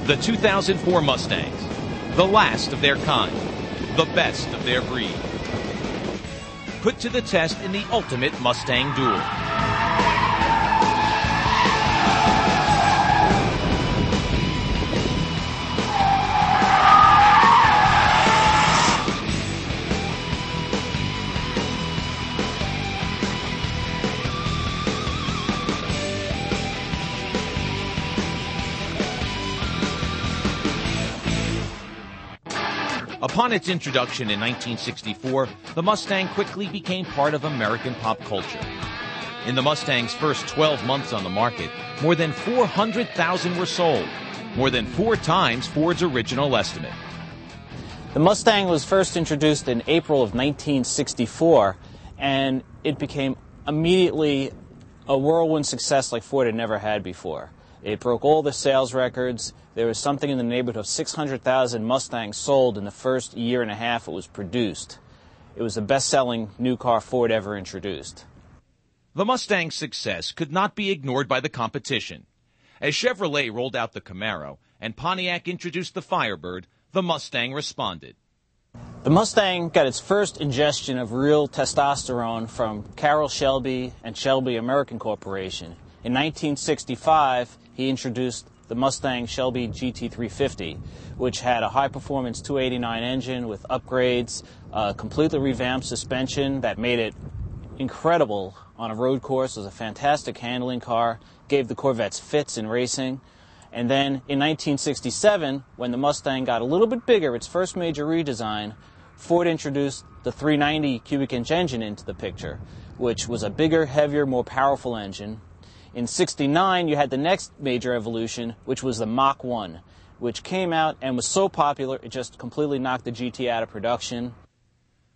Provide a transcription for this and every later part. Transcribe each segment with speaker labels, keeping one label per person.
Speaker 1: The 2004 Mustangs, the last of their kind, the best of their breed. Put to the test in the ultimate Mustang duel. Upon its introduction in 1964, the Mustang quickly became part of American pop culture. In the Mustang's first 12 months on the market, more than 400,000 were sold, more than 4 times Ford's original estimate.
Speaker 2: The Mustang was first introduced in April of 1964, and it became immediately a whirlwind success like Ford had never had before. It broke all the sales records. There was something in the neighborhood of 600,000 Mustangs sold in the first year and a half it was produced. It was the best-selling new car Ford ever introduced.
Speaker 1: The Mustang's success could not be ignored by the competition. As Chevrolet rolled out the Camaro and Pontiac introduced the Firebird, the Mustang responded.
Speaker 2: The Mustang got its first ingestion of real testosterone from Carroll Shelby and Shelby American Corporation. In 1965, he introduced the Mustang Shelby GT350, which had a high-performance 289 engine with upgrades, a completely revamped suspension that made it incredible on a road course. It was a fantastic handling car, gave the Corvettes fits in racing. And then in 1967, when the Mustang got a little bit bigger, its first major redesign, Ford introduced the 390 cubic inch engine into the picture, which was a bigger, heavier, more powerful engine. In '69, you had the next major evolution, which was the Mach 1, which came out and was so popular it just completely knocked the GT out of production.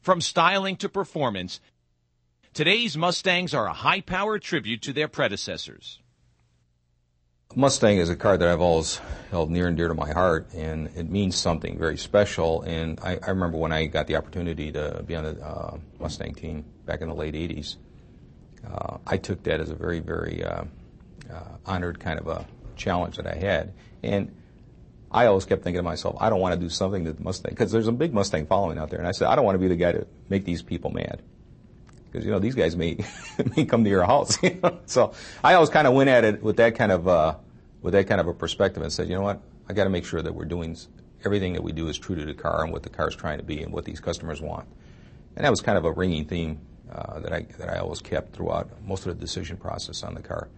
Speaker 1: From styling to performance, today's Mustangs are a high-powered tribute to their predecessors.
Speaker 3: Mustang is a car that I've always held near and dear to my heart, and it means something very special. And I remember when I got the opportunity to be on the Mustang team back in the late 80s, I took that as a very, very honored kind of a challenge that I had. And I always kept thinking to myself, I don't want to do something that Mustang, because there's a big Mustang following out there. And I said, I don't want to be the guy to make these people mad. Because, you know, these guys may come to your house. You know? So I always kind of went at it with that kind of a perspective and said, you know what, I got to make sure that we're doing everything that we do is true to the car and what the car's trying to be and what these customers want. And that was kind of a ringing theme that I always kept throughout most of the decision process on the car.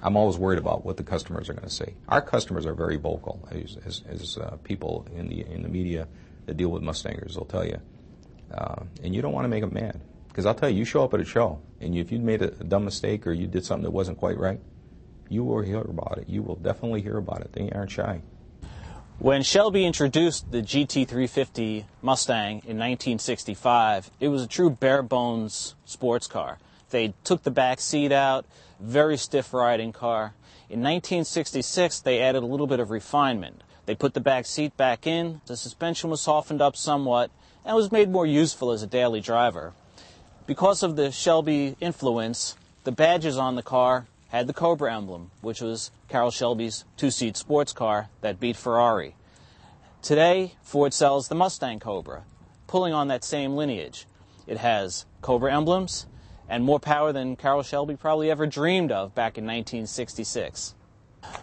Speaker 3: I'm always worried about what the customers are going to say. Our customers are very vocal, as people in the media that deal with Mustangers will tell you. And you don't want to make them mad. Because I'll tell you, you show up at a show, and if you made a dumb mistake or you did something that wasn't quite right, you will hear about it. You will definitely hear about it. They aren't shy.
Speaker 2: When Shelby introduced the GT350 Mustang in 1965, it was a true bare-bones sports car. They took the back seat out, very stiff riding car. In 1966, they added a little bit of refinement. They put the back seat back in, the suspension was softened up somewhat, and was made more useful as a daily driver. Because of the Shelby influence, the badges on the car had the Cobra emblem, which was Carroll Shelby's two-seat sports car that beat Ferrari. Today, Ford sells the Mustang Cobra, pulling on that same lineage. It has Cobra emblems and more power than Carroll Shelby probably ever dreamed of back in 1966.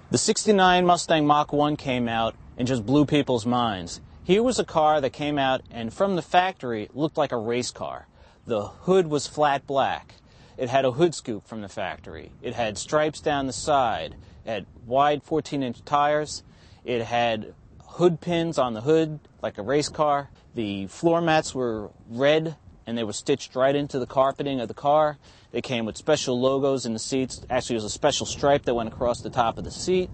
Speaker 2: The '69 Mustang Mach 1 came out and just blew people's minds. Here was a car that came out and from the factory looked like a race car. The hood was flat black. It had a hood scoop from the factory. It had stripes down the side. It had wide 14-inch tires. It had hood pins on the hood like a race car. The floor mats were red and they were stitched right into the carpeting of the car. They came with special logos in the seats. Actually, there was a special stripe that went across the top of the seat.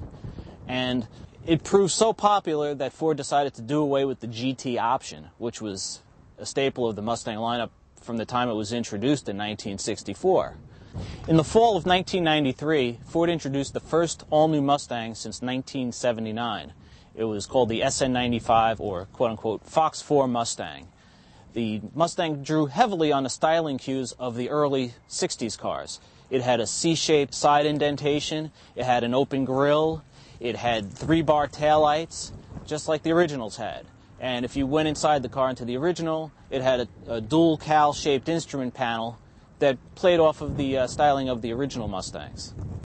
Speaker 2: And it proved so popular that Ford decided to do away with the GT option, which was a staple of the Mustang lineup from the time it was introduced in 1964. In the fall of 1993, Ford introduced the first all-new Mustang since 1979. It was called the SN95, or quote-unquote Fox 4 Mustang. The Mustang drew heavily on the styling cues of the early 60s cars. It had a C-shaped side indentation, it had an open grille, It had 3-bar taillights, just like the originals had. And if you went inside the car into the original, it had a dual cowl-shaped instrument panel that played off of the styling of the original Mustangs.